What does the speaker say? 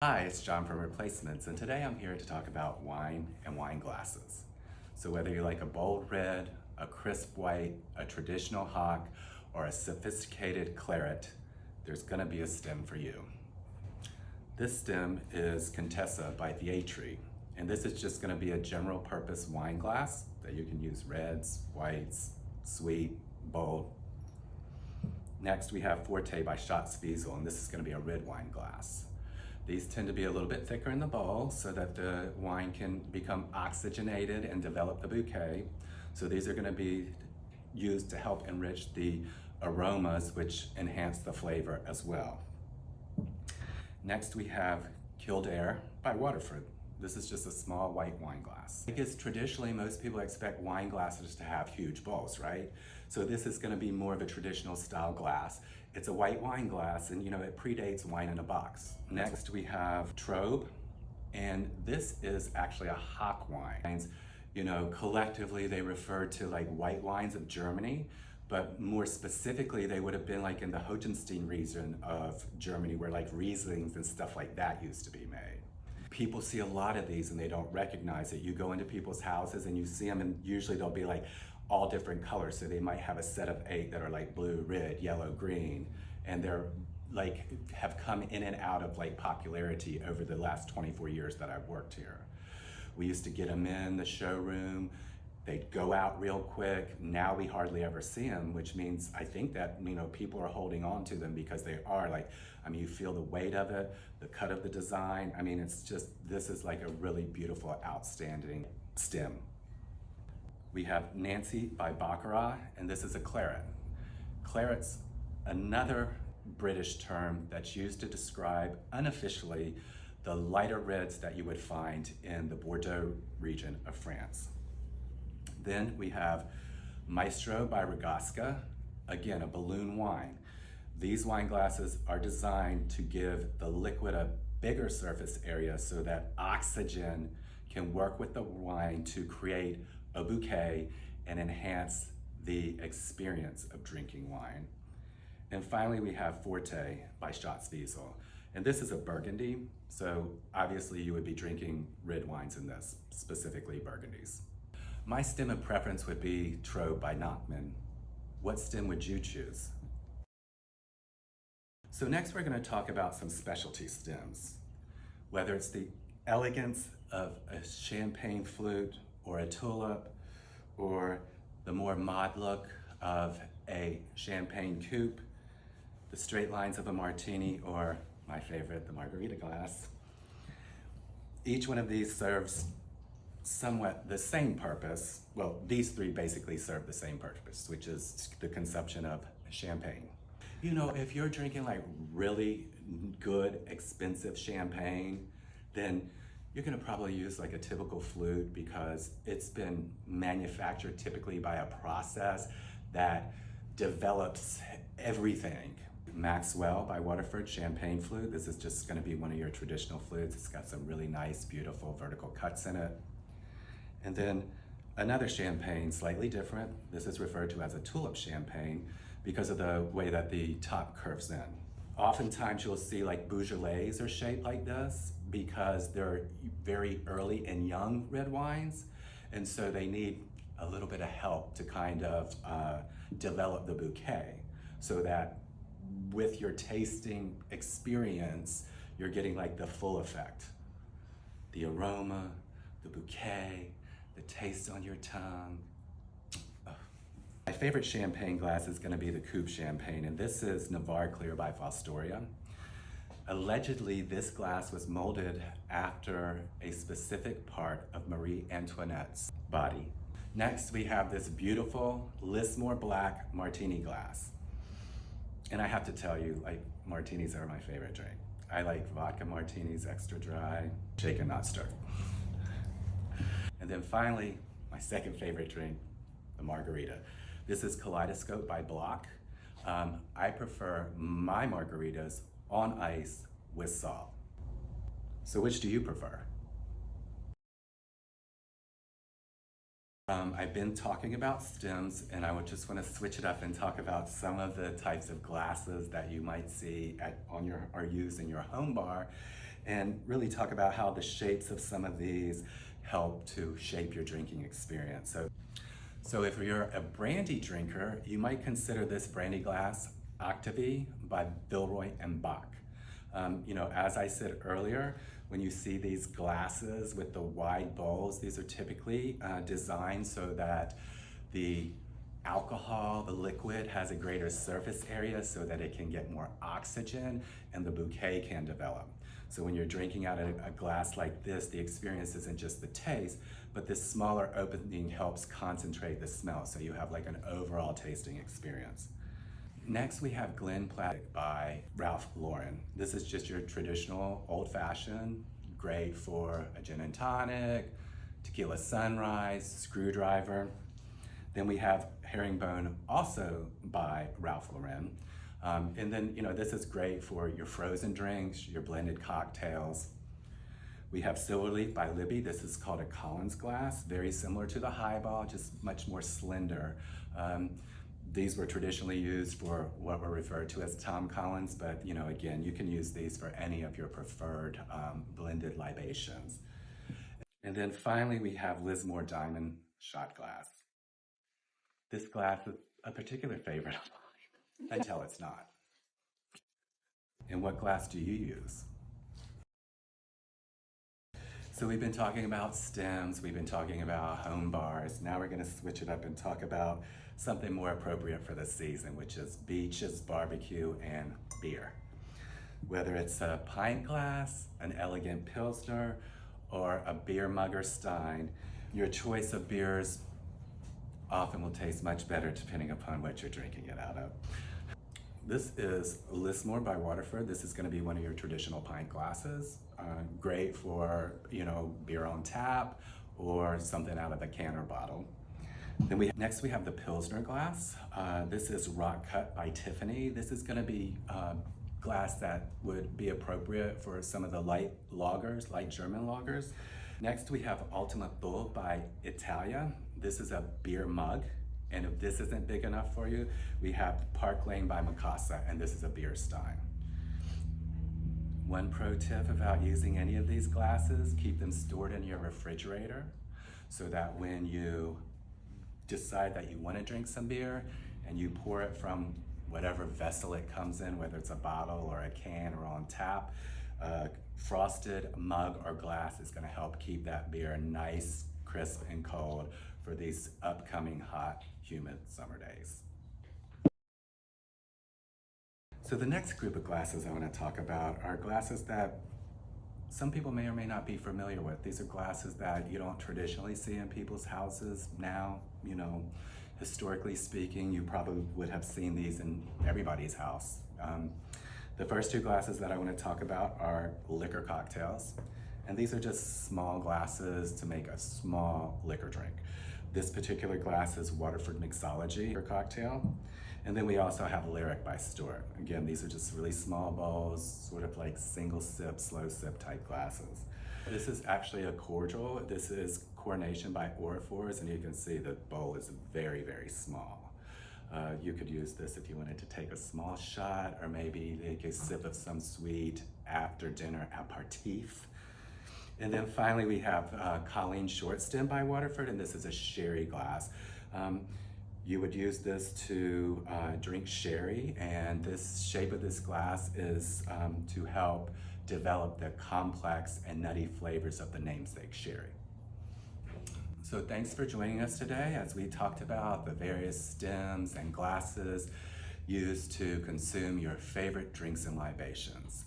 Hi, it's John from Replacements, and today I'm here to talk about wine and wine glasses. So whether you like a bold red, a crisp white, a traditional hock, or a sophisticated claret, there's gonna be a stem for you. This stem is Contessa by Vietri, and this is just gonna be a general purpose wine glass that you can use reds, whites, sweet, bold. Next we have Forte by Schatzwiesel, and this is gonna be a red wine glass. These tend to be a little bit thicker in the bowl so that the wine can become oxygenated and develop the bouquet. So these are going to be used to help enrich the aromas, which enhance the flavor as well. Next we have Kildare by Waterford. This is just a small white wine glass. Because traditionally most people expect wine glasses to have huge bowls, right? So this is going to be more of a traditional style glass. It's a white wine glass, and it predates wine in a box. Next we have Trobe, and this is actually a hock wine. Collectively they refer to like white wines of Germany, but more specifically they would have been like in the Holstein region of Germany, where like Rieslings and stuff like that used to be made. People see a lot of these and they don't recognize it. You go into people's houses and you see them, and usually they'll be like all different colors. So they might have a set of 8 that are like blue, red, yellow, green, and they're like have come in and out of like popularity over the last 24 years that I've worked here. We used to get them in the showroom. They'd go out real quick. Now we hardly ever see them, which means I think that people are holding on to them because they are like, you feel the weight of it, the cut of the design. This is like a really beautiful, outstanding stem. We have Nancy by Baccarat, and this is a claret. Claret's another British term that's used to describe unofficially the lighter reds that you would find in the Bordeaux region of France. Then we have Maestro by Ragasca, again, a balloon wine. These wine glasses are designed to give the liquid a bigger surface area so that oxygen can work with the wine to create a bouquet and enhance the experience of drinking wine. And finally, we have Forte by Schatzwiesel. And this is a Burgundy, so obviously you would be drinking red wines in this, specifically Burgundies. My stem of preference would be Trobe by Nachman. What stem would you choose? So next we're going to talk about some specialty stems. Whether it's the elegance of a champagne flute or a tulip, or the more mod look of a champagne coupe, the straight lines of a martini, or my favorite, the margarita glass. Each one of these serves somewhat the same purpose. Well, these 3 basically serve the same purpose, which is the consumption of champagne. If you're drinking like really good, expensive champagne, then you're gonna probably use like a typical flute because it's been manufactured typically by a process that develops everything. Maxwell by Waterford champagne flute. This is just gonna be one of your traditional flutes. It's got some really nice, beautiful vertical cuts in it. And then another champagne, slightly different. This is referred to as a tulip champagne because of the way that the top curves in. Oftentimes you'll see like Beaujolais are shaped like this because they're very early and young red wines, and so they need a little bit of help to kind of develop the bouquet so that with your tasting experience, you're getting like the full effect. The aroma, the bouquet, the taste on your tongue. My favorite champagne glass is gonna be the Coupe Champagne, and this is Navarre Clear by Fostoria. Allegedly, this glass was molded after a specific part of Marie Antoinette's body. Next, we have this beautiful Lismore Black martini glass. And I have to tell you, like, martinis are my favorite drink. I like vodka martinis, extra dry, shaken, not stirred. And then finally, my second favorite drink, the margarita. This is Kaleidoscope by Block. I prefer my margaritas on ice with salt. So which do you prefer? I've been talking about stems, and I would just want to switch it up and talk about some of the types of glasses that you might see or use in your home bar. and really talk about how the shapes of some of these help to shape your drinking experience. So if you're a brandy drinker, you might consider this brandy glass Octavie by Villeroy and Bach. As I said earlier, when you see these glasses with the wide bowls, these are typically designed so that the alcohol, the liquid, has a greater surface area so that it can get more oxygen and the bouquet can develop. So when you're drinking out of a glass like this, the experience isn't just the taste, but this smaller opening helps concentrate the smell, so you have like an overall tasting experience. Next, we have Glen Plastic by Ralph Lauren. This is just your traditional old-fashioned, great for a gin and tonic, tequila sunrise, screwdriver. Then we have Herringbone, also by Ralph Lauren. And then, this is great for your frozen drinks, your blended cocktails. We have Silverleaf by Libby. This is called a Collins glass, very similar to the highball, just much more slender. These were traditionally used for what were referred to as Tom Collins, but again, you can use these for any of your preferred blended libations. And then finally, we have Lismore Diamond Shot Glass. This glass is a particular favorite of mine, until it's not. And what glass do you use? So we've been talking about stems, we've been talking about home bars. Now we're gonna switch it up and talk about something more appropriate for the season, which is beaches, barbecue, and beer. Whether it's a pint glass, an elegant Pilsner, or a beer mug or stein, your choice of beers often will taste much better depending upon what you're drinking it out of. This is Lismore by Waterford. This is gonna be one of your traditional pint glasses. Great for, beer on tap or something out of a can or bottle. Then next we have the Pilsner glass. This is Rock Cut by Tiffany. This is gonna be glass that would be appropriate for some of the light lagers, light German lagers. Next we have Ultima Thule by Italia. This is a beer mug. And if this isn't big enough for you, we have Park Lane by Mikasa, and this is a beer stein. One pro tip about using any of these glasses, keep them stored in your refrigerator so that when you decide that you want to drink some beer and you pour it from whatever vessel it comes in, whether it's a bottle or a can or on tap, frosted mug or glass is going to help keep that beer nice, crisp, and cold for these upcoming hot, humid summer days. So the next group of glasses I want to talk about are glasses that some people may or may not be familiar with. These are glasses that you don't traditionally see in people's houses now. Historically speaking, you probably would have seen these in everybody's house. The first two glasses that I want to talk about are liquor cocktails. And these are just small glasses to make a small liquor drink. This particular glass is Waterford Mixology cocktail. And then we also have Lyric by Stewart. Again, these are just really small bowls, sort of like single sip, slow sip type glasses. This is actually a cordial. This is Coronation by Orifors, and you can see the bowl is very, very small. You could use this if you wanted to take a small shot or maybe take a sip of some sweet after dinner aperitif. And then finally we have Colleen Short Stem by Waterford, and this is a sherry glass. You would use this to drink sherry, and this shape of this glass is to help develop the complex and nutty flavors of the namesake sherry. So thanks for joining us today as we talked about the various stems and glasses used to consume your favorite drinks and libations.